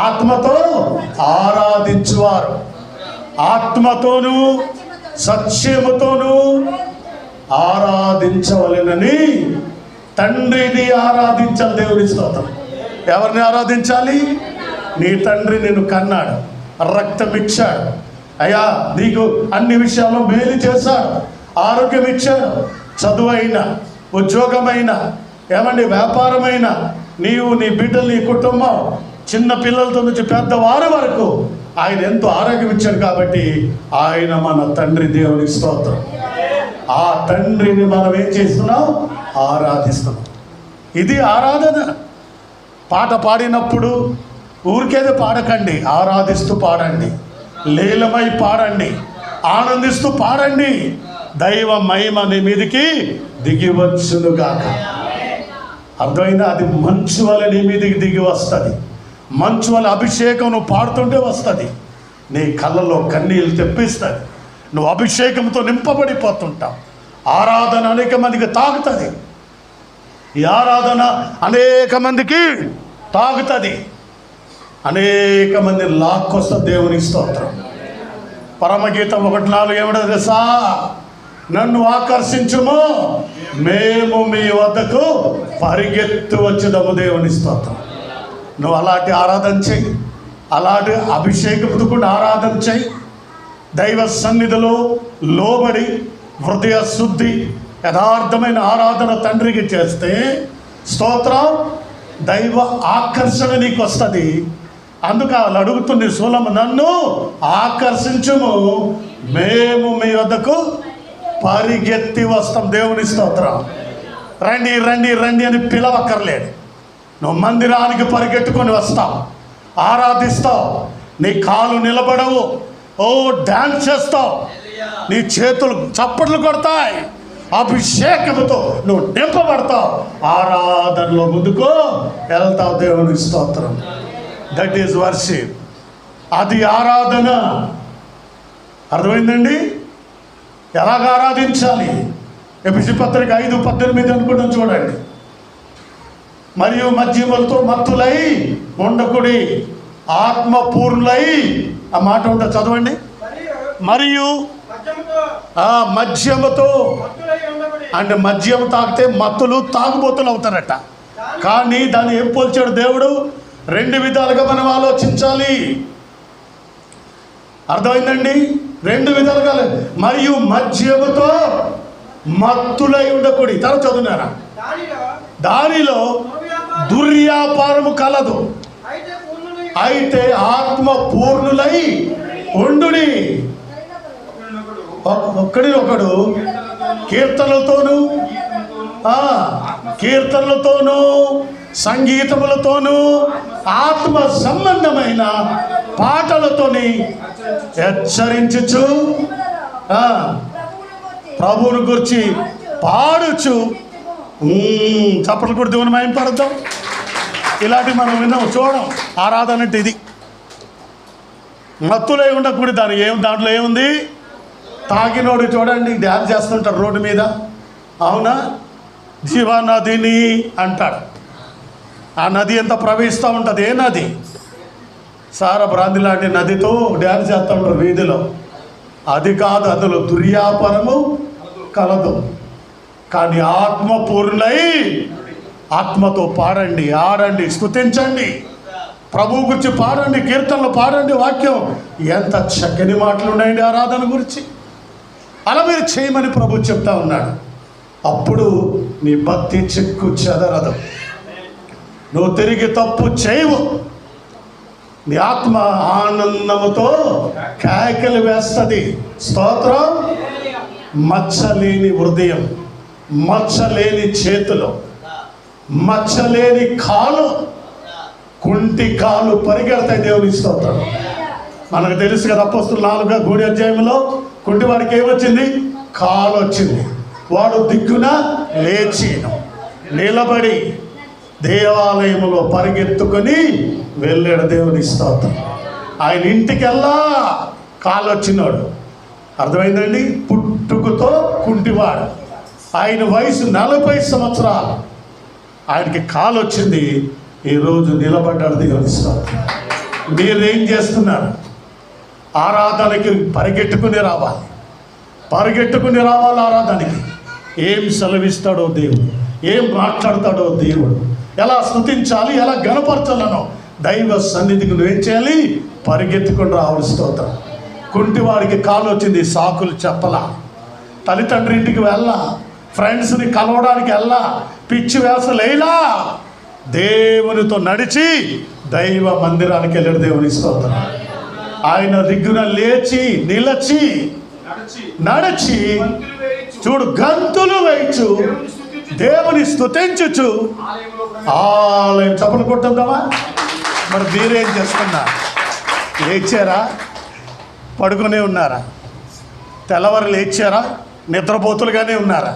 ఆత్మతో ఆరాధించువారు ఆత్మతోనూ సత్యముతోనూ ఆరాధించవలెనని తండ్రిని ఆరాధించాలి. దేవుని స్తోత్రం. ఎవరిని ఆరాధించాలి? నీ తండ్రి నిన్ను కన్నాడు, రక్తం ఇచ్చాడు, అయ్యా నీకు అన్ని విషయాల్లో మేలు చేశాడు, ఆరోగ్యం ఇచ్చాడు, చదువైన ఉద్యోగమైన వ్యాపారమైన నీవు నీ బిడ్డలు నీ కుటుంబం చిన్న పిల్లలతో నుంచి పెద్దవారి వరకు ఆయన ఎంతో ఆరోగ్యం ఇచ్చాడు. కాబట్టి ఆయన మన తండ్రి. దేవుని స్తోత్రం. ఆ తండ్రిని మనం ఏం చేస్తున్నాం? ఆరాధిస్తున్నాం. ఇది ఆరాధన. పాట పాడినప్పుడు ఊరికేదే పాడకండి, ఆరాధిస్తూ పాడండి, లీలమై పాడండి, ఆనందిస్తూ పాడండి. దైవ మహిమ నీ మీదికి దిగివచ్చునుగాక. అర్థమైందా? అది మంచు వల్ల నీ మీదికి దిగి వస్తుంది. మంచు వల్ల అభిషేకం నువ్వు పాడుతుంటే వస్తుంది. నీ కళ్ళలో కన్నీళ్ళు తెప్పిస్తుంది. నువ్వు అభిషేకంతో నింపబడిపోతుంటావు. ఆరాధన అనేక మందికి తాగుతుంది. ఈ ఆరాధన అనేక మందికి తాగుతుంది. అనేక మంది లాక్కొస్తుంది. దేవుని స్తోత్రం. పరమగీతం 1:4 ఏమిటో తెలుసా? నన్ను ఆకర్షించుము, మేము మీ వద్దకు పరిగెత్తు వచ్చేదము. దేవుని స్తోత్రం. నువ్వు అలాంటి ఆరాధన చెయ్యి. అలాంటి అభిషేకంతో కూడా ఆరాధన చెయ్యి. దైవ సన్నిధిలో లోబడి హృదయ శుద్ధి యథార్థమైన ఆరాధన తండ్రికి చేస్తే స్తోత్రం, దైవ ఆకర్షణ నీకు వస్తుంది. అందుకు వాళ్ళు అడుగుతుంది సూలము, నన్ను ఆకర్షించుము, మేము మీ వద్దకు పరిగెత్తి వస్తాం. దేవుని స్తోత్రం. రండి రండి రండి అని పిలవక్కర్లేదు. నువ్వు మందిరానికి పరిగెట్టుకొని వస్తావు, ఆరాధిస్తావు. నీ కాలు నిలబడవు, ఓ డాన్స్ చేస్తావు, నీ చేతులు చప్పట్లు కొడతాయి. అభిషేకంతో నువ్వు నింపబడతావు. ఆరాధనలో ముందుకు వెళ్తావు. దేవుని స్తోత్రం. That is worship. అది ఆరాధన. అర్థమైందండి? ఎలాగ ఆరాధించాలి? ఎఫెసీ పత్రిక 5:18 అనుకుంటాం చూడండి. మరియు మద్యములతో మత్తులై ఉండకుడి, ఆత్మపూర్ణులై. ఆ మాట ఉంటుంది, చదవండి. మరియు మద్యముతో అంటే మద్యం తాగితే మత్తులు తాగుబోతులు అవుతారట. కానీ దాన్ని ఏం పోల్చాడు దేవుడు? 2 విధాలుగా మనం ఆలోచించాలి. అర్థమైందండి? 2 విధాలుగా. మరియు మద్యముతో మత్తులై ఉండకూడదు. తర్వాత చదువున్నారా? దానిలో దుర్వ్యాపారము కలదు, అయితే ఆత్మ పూర్ణులై ఉండుడి. ఒకడినొకడు కీర్తనలతోనూ సంగీతములతోనూ ఆత్మ సంబంధమైన పాటలతోని హెచ్చరించుచు ప్రభువును గురించి పాడుచు. చప్పట్లు కూడా దేవుని మహిమ పడతాం. ఇలాంటివి మనం విన్నాం, చూడం. ఆరాధన అంటే ఇది. మత్తులై ఉండకూడదు. దాంట్లో ఏముంది? తాగినోడు చూడండి డ్యాన్స్ చేస్తుంటారు రోడ్డు మీద. అవునా? జీవనదిని అంటాడు. ఆ నది ఎంత ప్రవహిస్తూ ఉంటుంది. ఏ నది? సారబ్రాంతి లాంటి నదితో డ్యాన్స్ చేస్తూ ఉంటారు వీధిలో. అది కాదు, అందులో దుర్వ్యాపారము కలదు. కానీ ఆత్మపూర్ణై, ఆత్మతో పాడండి, ఆడండి, స్తుతించండి, ప్రభువు గురించి పాడండి, కీర్తనలు పాడండి. వాక్యం ఎంత చక్కని మాటలు ఉన్నాయండి ఆరాధన గురించి. అలా మీరు చేయమని ప్రభు చెప్తా ఉన్నాడు. అప్పుడు నీ భక్తి చిక్కు చెదరదు, నువ్వు తిరిగి తప్పు చేయవు. నీ ఆత్మ ఆనందముతో కేకలు వేస్తుంది. స్తోత్రం. మచ్చలేని హృదయం, మచ్చలేని చేతులు, మచ్చలేని కాలు, కుంటి కాలు పరిగెడతాయి. దేవుని స్తోత్రం. మనకు తెలుసు కదా, అపోస్తులు 4వ అధ్యాయంలో కుంటివాడికి ఏమొచ్చింది? కాలు వచ్చింది. వాడు దిగ్గున లేచి నిలబడి దేవాలయంలో పరిగెత్తుకొని వెళ్ళాడు. దేవుని స్తోత్రం. ఆయన ఇంటికెళ్ళా కాలు వచ్చినాడు. అర్థమైందండి? పుట్టుకతో కుంటివాడు. ఆయన వయసు 40 సంవత్సరాలు. ఆయనకి కాలు వచ్చింది. ఈరోజు నిలబడ్డాడు. దేవుని స్తోత్రం. మీరేం చేస్తున్నారు? ఆరాధనకి పరిగెట్టుకుని రావాలి, పరిగెట్టుకుని రావాలి ఆరాధనకి. ఏం సెలవిస్తాడో దేవుడు, ఏం మాట్లాడతాడో దేవుడు, ఎలా స్తుతించాలి, ఎలా గణపరచాలనో దైవ సన్నిధికి నువ్వేం చేయాలి? పరిగెత్తుకుని రావాలి. స్తోత్రం. కుంటివాడికి కాలు వచ్చింది, సాకులు చెప్పలా, తల్లిదండ్రి ఇంటికి వెళ్ళా, ఫ్రెండ్స్ని కలవడానికి వెళ్ళా, పిచ్చి వేసలేలా, దేవునితో నడిచి దైవ మందిరానికి వెళ్ళాడు. దేవుని స్తోత్రం. ఆయన దిగ్గున లేచి నిలచి నడిచి చూడు గంతులు వేయచ్చు, దేవుని స్తుతించుచు ఆలయం. చప్పలు కొట్టుకుందామా? మరి మీరేం చేస్తున్నారు? లేచారా? పడుకునే ఉన్నారా? తెల్లవారు లేచారా? నిద్రపోతులుగానే ఉన్నారా?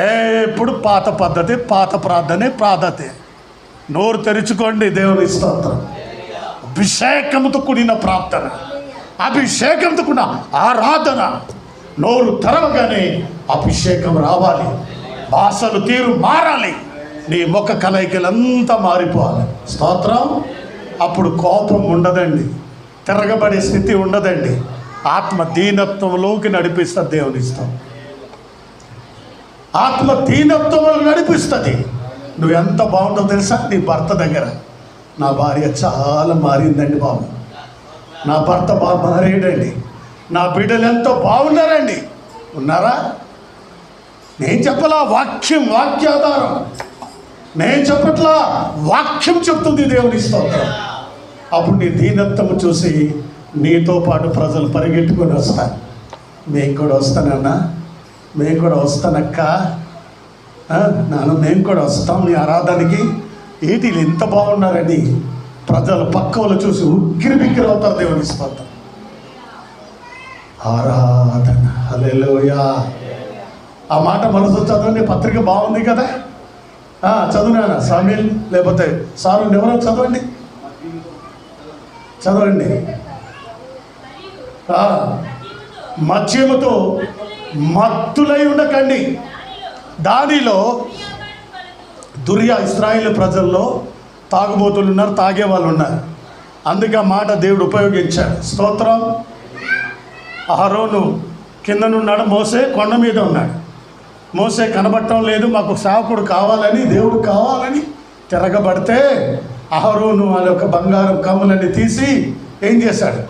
ఎప్పుడు పాత పద్ధతి, పాత ప్రార్థనే ప్రార్థతే. నోరు తెరుచుకోండి, దేవుని స్తోత్రం. అభిషేకంతో కూడిన ప్రార్థన, అభిషేకంతో కూడిన ఆరాధన. నోరు తెరవగానే అభిషేకం రావాలి, భాషలు తీరు మారాలి, నీ ముఖ కలయికలంతా మారిపోవాలి. స్తోత్రం. అప్పుడు కోపం ఉండదండి, తిరగబడే స్థితి ఉండదండి. ఆత్మ దీనత్వంలోకి నడిపిస్తుంది దేవుని ఇష్టం. ఆత్మ దీనత్వంలో నడిపిస్తుంది. నువ్వు ఎంత బాగుంటుందో తెలుసా? నీ భర్త దగ్గర, నా భార్య చాలా మారిందండి బాబు, నా భర్త బాగా మారేడండి, నా బిడ్డలు ఎంతో బాగున్నారండి. ఉన్నారా? నేను చెప్పలా, వాక్యం, వాక్యాధారం. నేను చెప్పట్లా, వాక్యం చెప్తుంది దేవుని స్తోత్రం. అప్పుడు నీ దీనత్వము చూసి నీతో పాటు ప్రజలు పరిగెట్టుకొని వస్తారు. మేము కూడా వస్తానన్నా, మేము కూడా వస్తానక్క, నాన్న మేము కూడా వస్తాం మీ ఆరాధనకి. ఏంటి ఇంత బాగున్నారని ప్రజలు పక్క వాళ్ళు చూసి ఉక్కిరి బిక్కిరి అవుతారు. దేవుని స్తోత్రం. ఆరాధన. హల్లెలూయా. ఆ మాట మనసు చదవండి. పత్రిక బాగుంది కదా, చదువునా సామీల్, లేకపోతే సారు ఎవరో చదవండి, చదవండి. మద్యముతో మత్తులై ఉండకండి, దానిలో ఇశ్రాయేలు ప్రజల్లో తాగుబోతులు ఉన్నారు, తాగే వాళ్ళు ఉన్నారు. అందుకే ఆ మాట దేవుడు ఉపయోగించాడు. స్తోత్రం. అహరోను కిందనున్నాడు, మోసే కొండ మీద ఉన్నాడు. మోసే కనబడటం లేదు, మాకు సేవకుడు కావాలని, దేవుడు కావాలని తిరగబడితే అహరోను వాళ్ళ యొక్క బంగారం కమ్ములన్నీ తీసి ఏం చేశాడు?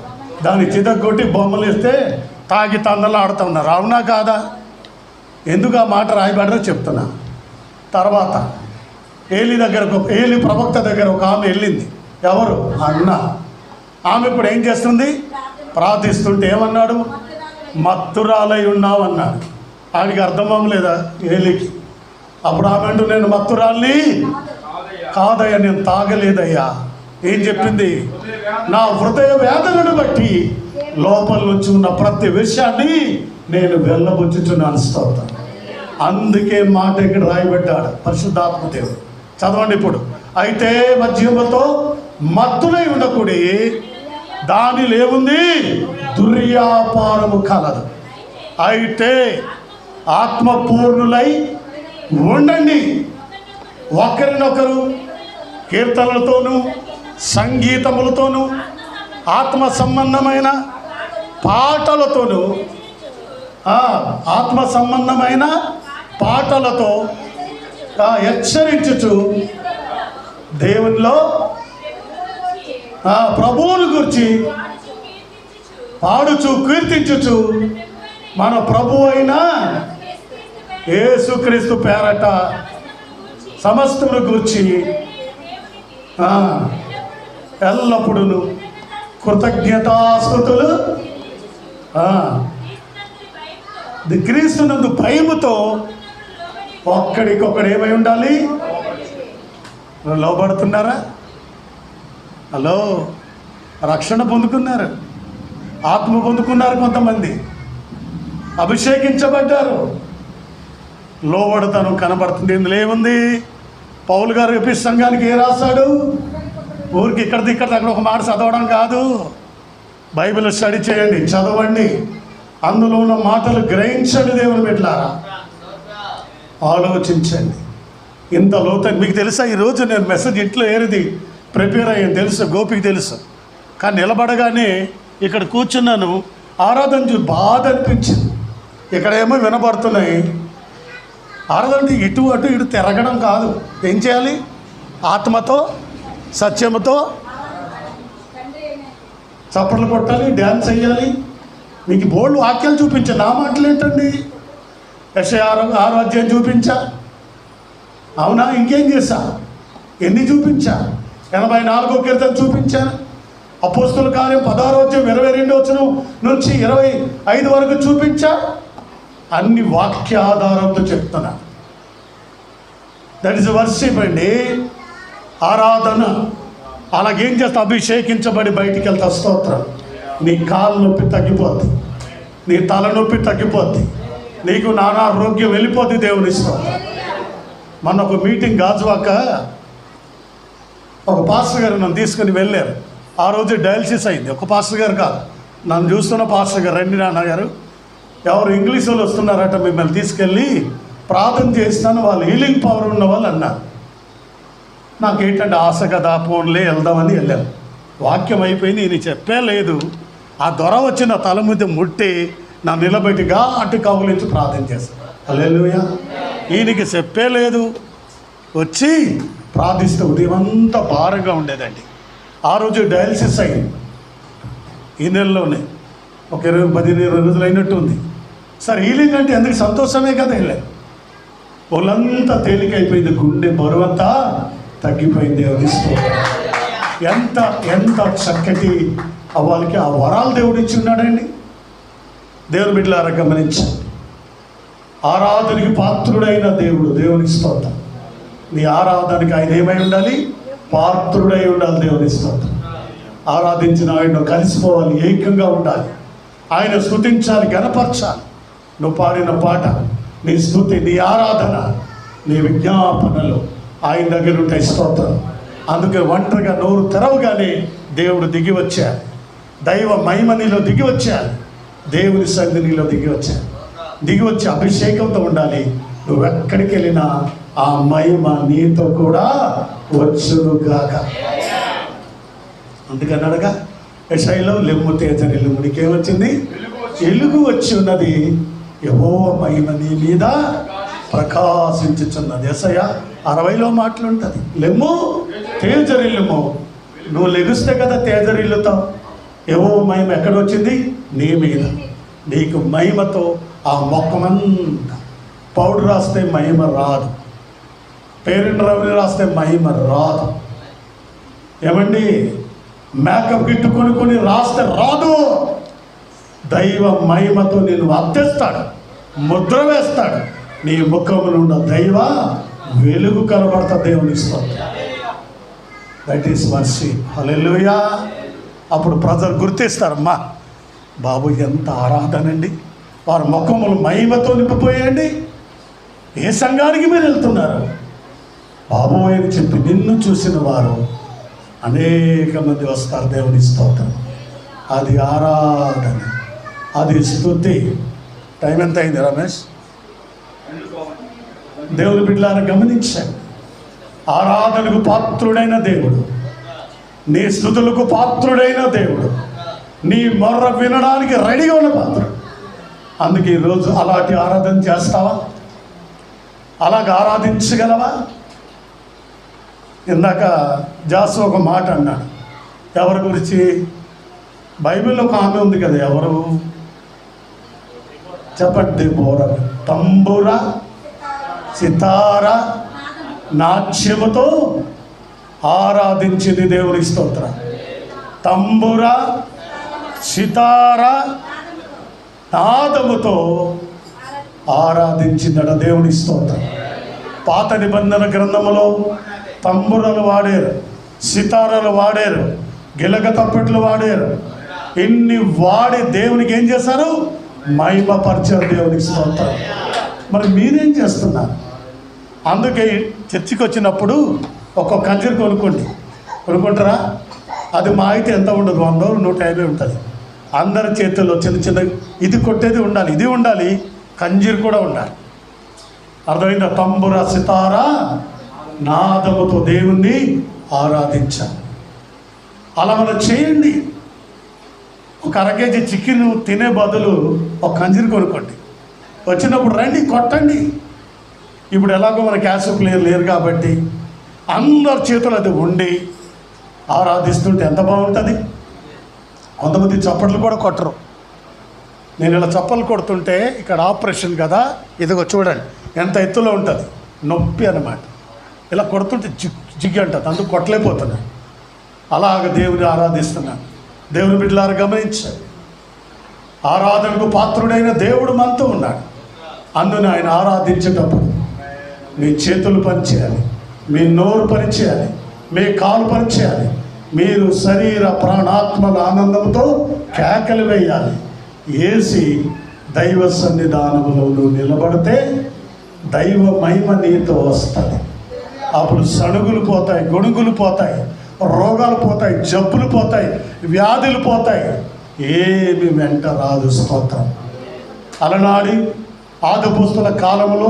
దాన్ని చితగొట్టి బొమ్మలు వేస్తే తాగి తందలు ఆడుతూ ఉన్నారు. అవునా కాదా? ఎందుకు ఆ మాట రాయబడ్డో చెప్తున్నా. తర్వాత ఏలి ప్రవక్త దగ్గర ఒక ఆమె వెళ్ళింది. ఎవరు? అన్న. ఆమె ఇప్పుడు ఏం చేస్తుంది? ప్రార్థిస్తుంటే ఏమన్నాడు? మత్తురాలై ఉన్నావు అన్నాడు. ఆడికి అర్థం అవ్వలేదా ఏలికి? అప్పుడు ఆమె అంటూ, నేను మత్తురాల్ని కాదయ్యా, నేను తాగలేదయ్యా. ఏం చెప్పింది? నా హృదయ వేదనను బట్టి లోపల నుంచి ఉన్న ప్రతి విషయాన్ని నేను వెళ్ళబుచ్చుచున్నాను. స్తోత్రం. అందుకే మాట ఇక్కడ రాయబడ్డాడు పరిశుద్ధాత్మ దేవుడు. చదవండి ఇప్పుడు. అయితే మద్యముతో మత్తులై ఉండకూడి, దానిలో ఏముంది? దుర్వ్యాపారము కలదు. అయితే ఆత్మపూర్ణులై ఉండండి, ఒకరినొకరు కీర్తనలతోనూ సంగీతములతోనూ ఆత్మ సంబంధమైన పాటలతోనూ, ఆత్మ సంబంధమైన పాటలతో హెచ్చరించుచు దేవునిలో ప్రభువుని గురించి పాడుచు కీర్తించుచు మన ప్రభు అయిన యేసుక్రీస్తు పేరట సమస్తమును గూర్చి ఎల్లప్పుడూ కృతజ్ఞతాస్తుతులు క్రీస్తునందు భయముతో ఒక్కడికొకడు ఏమై ఉండాలి? లోబడుతున్నారా? హలో, రక్షణ పొందుకున్నారు, ఆత్మ పొందుకున్నారు, కొంతమంది అభిషేకించబడ్డారు. లోబడతనం కనబడుతుంది. ఇందులో ఏముంది? పౌలు గారు ఎఫెసు సంఘానికి ఏ రాశాడు? ఊరికి ఇక్కడ అక్కడ ఒక మాట చదవడం కాదు. బైబిల్ స్టడీ చేయండి, చదవండి, అందులో ఉన్న మాటలు గ్రహించండి. దేవుని బిడ్డలారా, ఆలోచించండి. ఇంత లోతు మీకు తెలుసా? ఈరోజు నేను మెసేజ్ ఇంట్లో ఏరిది ప్రిపేర్ అయ్యాను, తెలుసు, గోపికి తెలుసు. కానీ నిలబడగానే ఇక్కడ కూర్చున్నాను, ఆరాధన చూసి బాధ అనిపించింది. ఇక్కడేమో వినబడుతున్నాయి. ఆరాధన ఇటు అటు ఇటు తిరగడం కాదు. ఏం చేయాలి? ఆత్మతో సత్యముతో చప్పట్లు కొట్టాలి, డ్యాన్స్ వేయాలి. మీకు బోల్డ్ వాక్యాలు చూపించాను. నా మాటలు ఏంటండి? యెషయా 6 అధ్యాయం చూపించా, అవునా? ఇంకేం చేశా? ఎన్ని చూపించా? 84వ కీర్తన చూపించాను. అపోస్తుల కార్యం 16వ అధ్యాయం 22వ నుంచి 25 వరకు చూపించా. అన్ని వాక్యాధారంతో చెప్తున్నా. దట్ ఈస్ వర్షిప్ అండి, ఆరాధన. అలాగేం చేస్తా? అభిషేకించబడి బయటికి వెళ్తా. స్తోత్రం. నీ కాలు నొప్పి తగ్గిపోద్ది. నీ తలనొప్పి తగ్గిపోద్ది, నీకు నానారోగ్యం వెళ్ళిపోద్ది. దేవుని స్తోత్రం. మొన్న ఒక మీటింగ్ గాజువాక ఒక పాస్టర్ గారు నన్ను తీసుకుని వెళ్ళారు. ఆ రోజు డయాలసిస్ అయింది. ఒక పాస్టర్ గారు కాదు, నన్ను చూస్తున్న పాస్టర్ గారు, రండి నాన్నగారు, ఎవరు ఇంగ్లీష్ వాళ్ళు వస్తున్నారట, మిమ్మల్ని తీసుకెళ్ళి ప్రార్థన చేస్తాను, వాళ్ళు హీలింగ్ పవర్ ఉన్న వాళ్ళు అన్నారు. నాకేంటంటే ఆశ కదా, ఫోన్లే వెళ్దామని వెళ్ళాను. వాక్యం అయిపోయింది, ఈయన చెప్పే లేదు. ఆ దొర వచ్చి నా తల మీద ముట్టి నా నిలబెట్టిగా అటు కవులించి ప్రార్థన చేస్తాను. హల్లెలూయా. ఈయనకి చెప్పే లేదు, వచ్చి ప్రార్థిస్తే ఉదయం అంతా భారంగా ఉండేదండి. ఆ రోజు డయాలసిస్ అయింది. ఈ నెలలోనే ఒక 15 రోజులు అయినట్టు ఉంది. సరే, హీలింగ్ అంటే ఎందుకు సంతోషమే కదా. వెళ్ళాను, ఒళ్ళంతా తేలికైపోయింది, గుండె బరువంతా తగ్గిపోయింది. ఎంత ఎంత చక్కటి వాళ్ళకి ఆ వరాలు దేవుడు ఇచ్చి ఉన్నాడండి. దేవుని బిడ్డలారా గమనించండి. ఆరాధనకి పాత్రుడైన దేవుడు, దేవునికి స్తోత్రం. నీ ఆరాధనకి ఆయన ఏమై ఉండాలి? పాత్రుడై ఉండాలి. దేవుని స్తోత్రం. ఆరాధించిన ఆయన కలిసిపోవాలి, ఏకంగా ఉండాలి, ఆయన స్తుతించాలి, గణపరచాలి. నువ్వు పాడిన పాట, నీ స్తుతి, నీ ఆరాధన, నీ విజ్ఞాపనలు ఆయన దగ్గర ఉంటాయి. స్తోత్రం. అందుకే ఒంటరిగా నోరు తెరవగానే దేవుడు దిగి వచ్చాడు. దైవ మహిమ నీలో దిగి వచ్చాడు. దేవుని సన్నిధిలో దిగి వచ్చాడు. దిగి వచ్చి అభిషేకంతో ఉండాలి. నువ్వెక్కడికి వెళ్ళినా ఆ మహిమ నీతో కూడా వచ్చునుగాక. అందుకన్నాడుగా యెషయాలో, లెమ్ము తేజరి లెమ్ము, నీకేమొచ్చింది? వెలుగు వచ్చి ఉన్నది, యెహోవా మహిమ నీ మీద ప్రకాశించుచున్నది. యెషయా 60లో మాటలుంటుంది. లెమ్ము తేజరిల్లుము. నువ్వు లెగుస్తే కదా తేజరిల్లుతావు. యెహోవా మహిమ ఎక్కడ వచ్చింది? నీ మీద. నీకు మహిమతో ఆ మొక్కమంతా, పౌడర్ రాస్తే మహిమ రాదు, పేరెంట్ రవి రాస్తే మహిమ రాదు. ఏమండి, మేకప్ కిట్టు కొనుక్కొని రాస్తే రాదు. దైవ మహిమతో నేను అద్దెస్తాడు, ముద్ర వేస్తాడు. నీ ముఖము నుండి దైవ వెలుగు కనబడతా. దేవుని స్తోత్రం. That is mercy. హల్లెలూయా. అప్పుడు ప్రజలు గుర్తిస్తారమ్మా, బాబు ఎంత ఆరాధనండి, వారి ముఖములు మహిమతో నింపిపోయండి. ఏ సంఘానికి మీరు వెళ్తున్నారు బాబు అని చెప్పి నిన్ను చూసిన వారు అనేక మంది వస్తారు. దేవుని స్తోత్రం. అది ఆరాధన, అది స్తుతి. టైం ఎంత అయింది రమేష్? దేవుని బిడ్డలారా గమనించండి. ఆరాధనకు పాత్రుడైన దేవుడు, నీ స్తుతులకు పాత్రుడైన దేవుడు, నీ మొర్ర వినడానికి రెడీగా ఉన్న పాత్రుడు. అందుకే ఈరోజు అలాంటి ఆరాధన చేస్తావా? అలాగ ఆరాధించగలవా? ఇందాక జాసు ఒక మాట అన్నాడు. ఎవరి గురించి? బైబిల్లో ఒక ఆమె ఉంది కదా, ఎవరు చెప్పండి? బోర, తంబుర, సితార, నాట్యముతో ఆరాధించింది. దేవుని స్తోత్రం. తంబుర, సితార, నాదముతో ఆరాధించిందట. దేవుని స్తోత్రం. పాత నిబంధన గ్రంథములో తంబురలు వాడారు, సితారలు వాడారు, గిలక తప్పెట్లు వాడారు. ఇన్ని వాడి దేవునికి ఏం చేశారు? మహిమపరిచారు. దేవునికి స్తోత్రం. మరి మీరేం చేస్తున్నారు? అందుకే చర్చికి వచ్చినప్పుడు ఒక్కొక్క కంజీరు కొనుక్కుంటారా? అది మా అయితే ఎంత ఉండదు, 100, 150 ఉంటుంది. అందరి చేతుల్లో చిన్న చిన్న ఇది కొట్టేది ఉండాలి, ఇది ఉండాలి, కంజీరు కూడా ఉండాలి. అర్థమైందా? తంబుర, సితార, నాదముతో దేవుణ్ణి ఆరాధించాలి. అలా మనం చేయండి. ఒక 1/2 కేజీ చికెన్ తినే బదులు ఒక కంజీరు కొనుక్కోండి. వచ్చినప్పుడు రండి, కొట్టండి. ఇప్పుడు ఎలాగో మన క్యాష్ ప్లేయర్ లేరు కాబట్టి అందరి చేతులు అది ఉండి ఆరాధిస్తుంటే ఎంత బాగుంటుంది. కొంతమంది చప్పట్లు కూడా కొట్టరు. నేను ఇలా చప్పట్లు కొడుతుంటే ఇక్కడ ఆపరేషన్ కదా, ఇదిగో చూడండి ఎంత ఎత్తులో ఉంటుంది, నొప్పి అన్నమాట. ఇలా కొడుతుంటే జిగ్గి అంటుంది, అందుకు కొట్టలేకపోతున్నాను. అలాగ దేవుని ఆరాధిస్తున్నాను. దేవుని బిడ్డలారా గమనించాలి. ఆరాధనకు పాత్రుడైన దేవుడు మనతో ఉన్నాడు. అందున ఆయన ఆరాధించేటప్పుడు మీ చేతులు పనిచేయాలి, మీ నోరు పనిచేయాలి, మీ కాలు పనిచేయాలి. మీరు శరీర ప్రాణాత్మల ఆనందంతో కేకలు వేయాలి. వేసి దైవ సన్నిధానంలో నువ్వు నిలబడితే దైవ మహిమ నీతో వస్తుంది. అప్పుడు సణుగులు పోతాయి, గొడుగులు పోతాయి, రోగాలు పోతాయి, జబ్బులు పోతాయి, వ్యాధులు పోతాయి, ఏమి వెంట రాదు. స్తోత్రం. అలనాడి ఆదిపుస్తుల కాలంలో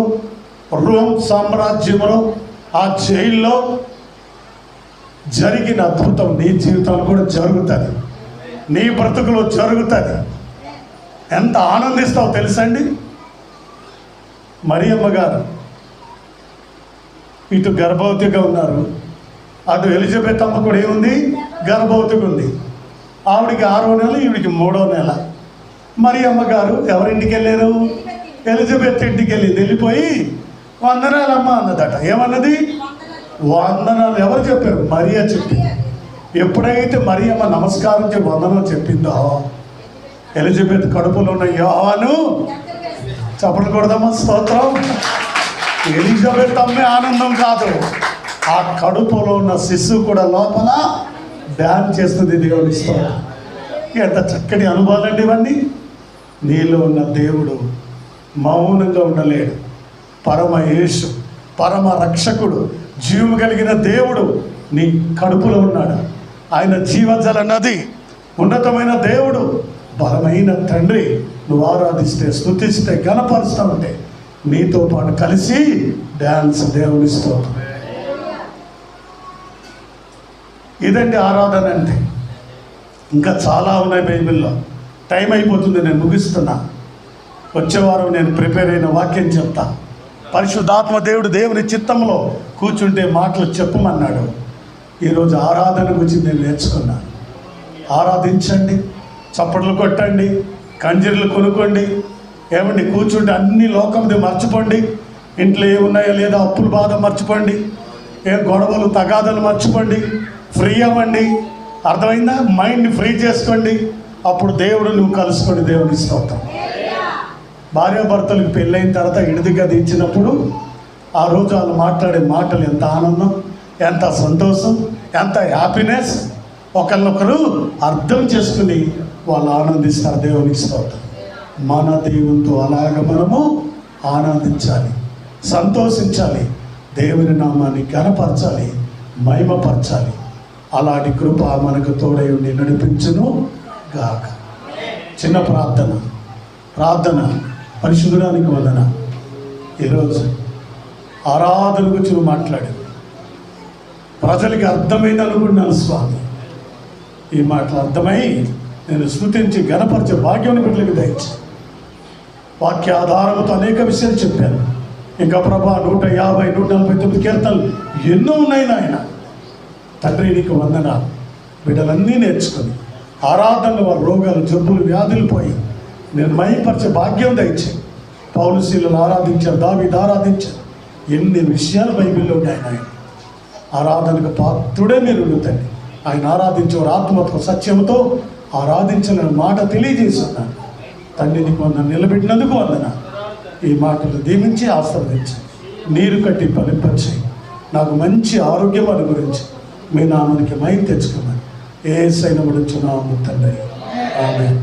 రోమ్ సామ్రాజ్యంలో ఆ జైల్లో జరిగిన అద్భుతం నీ జీవితంలో కూడా జరుగుతుంది, నీ బ్రతుకులో జరుగుతుంది. ఎంత ఆనందిస్తావు తెలుసండి. మరియమ్మ గారు ఇటు గర్భవతిగా ఉన్నారు, అటు ఎలిజబెత్ అమ్మ కూడా ఏముంది, గర్భవతిగా ఉంది. ఆవిడికి 6వ నెల, ఈవిడికి 3వ నెల. మరియమ్మ గారు ఎవరింటికి వెళ్ళారు, ఎలిజబెత్ ఇంటికి వెళ్ళిపోయి వందనాలమ్మ అన్నదట. ఏమన్నది? వందనాలు. ఎవరు చెప్పారు? మరియా చెప్పింది. ఎప్పుడైతే మరియమ్మ నమస్కారం చెప్పి వందనం చెప్పిందో ఎలిజబెత్ కడుపులో ఉన్న యోహాను చప్పట్లు కొడదామా? స్తోత్రం. ఎలిజబెత్ అమ్మే ఆనందం కాదు, ఆ కడుపులో ఉన్న శిశువు కూడా లోపల ధ్యానం చేస్తుంది. దేవుని స్తోత్రం. ఎంత చక్కటి అనుభవాలండి ఇవన్నీ. నీలో ఉన్న దేవుడు మౌనంగా ఉండలేడు. పరమ యేసు, పరమ రక్షకుడు, జీవం కలిగిన దేవుడు నీ కడుపులో ఉన్నాడు. ఆయన జీవజల నది, ఉన్నతమైన దేవుడు, బలమైన తండ్రి. నువ్వు ఆరాధిస్తే, స్తుతిస్తే, గణపరుస్తూ ఉంటే నీతో పాటు కలిసి డ్యాన్స్ దేవుని స్తోత్రం. ఇదండి ఆరాధన అంటే. ఇంకా చాలా ఉన్నాయి బైబిల్లో. టైం అయిపోతుంది, నేను ముగిస్తున్నా. వచ్చే వారం నేను ప్రిపేర్ అయిన వాక్యం చెప్తా. పరిశుద్ధాత్మ దేవుడు దేవుని చిత్తంలో కూర్చుంటే మాటలు చెప్పమన్నాడు. ఈరోజు ఆరాధన గురించి నేను నేర్చుకున్నాను. ఆరాధించండి, చప్పట్లు కొట్టండి, కంజీర్లు కొనుక్కోండి. ఏమండి, కూర్చుంటే అన్ని లోకంది మర్చిపోండి. ఇంట్లో ఏమున్నాయో లేదా అప్పుల బాధ మర్చిపోండి, ఏం గొడవలు తగాదలు మర్చిపోండి. ఫ్రీ అవ్వండి. అర్థమైందా? మైండ్ ఫ్రీ చేసుకోండి. అప్పుడు దేవుడు నువ్వు కలుసుకోండి. దేవుని స్తోత్రం. భార్యాభర్తలకు పెళ్ళైన తర్వాత ఇడిదిగా దించినప్పుడు ఆ రోజు వాళ్ళు మాట్లాడే మాటలు ఎంత ఆనందం, ఎంత సంతోషం, ఎంత హ్యాపీనెస్. ఒకరినొకరు అర్థం చేసుకుని వాళ్ళు ఆనందిస్తారు. దేవునికి స్తోత్రం. మన దేవునితో అలాగ మనము ఆనందించాలి, సంతోషించాలి, దేవుని నామాన్ని ఘనపరచాలి, మహిమపరచాలి. అలాంటి కృప మనకు తోడై ఉండి నడిపించును గాక. చిన్న ప్రార్థన. పరిశుద్ధుడానికి వందన. ఈరోజు ఆరాధన గురించి నువ్వు మాట్లాడు. ప్రజలకి అర్థమైంది అనుకున్నాను స్వామి. ఈ మాటలు అర్థమై నేను స్తుతించి ఘనపరిచే భాగ్యాన్ని బిడ్డలకు దయచి వాక్య ఆధారంతో అనేక విషయాలు చెప్పాను. ఇంకా ప్రభా 150, 149 కీర్తనలు ఎన్నో ఉన్నాయి నాయన. తండ్రి నీకు వందనాలు. బిడ్డలన్నీ నేర్చుకొని ఆరాధనలు, వారి రోగాలు, జబ్బులు, వ్యాధులు పోయి నేను మహిమపరిచే భాగ్యం దయచి. పౌలు శీలను ఆరాధించారు, దావీదు ఆరాధించారు. ఎన్ని విషయాలు బైబిల్లో ఉన్నాయి నాయన. ఆరాధనకు పాత్రుడే మీరు తండ్రి. ఆయన ఆరాధించేవారు ఆత్మతో సత్యంతో ఆరాధించాలని మాట తెలియజేస్తున్నాను. తండ్రి నీకు వందన, నిలబెట్టినందుకు వందన. ఈ మాటలు దీవించి ఆశీర్వదించి నీరు కట్టి ఫలింపచేయి. నాకు మంచి ఆరోగ్యం అనుగురించి మీ నామానికి మహిమ తెచ్చుకున్నాను. యేసయ్య నామమున తండ్రి, ఆమేన్.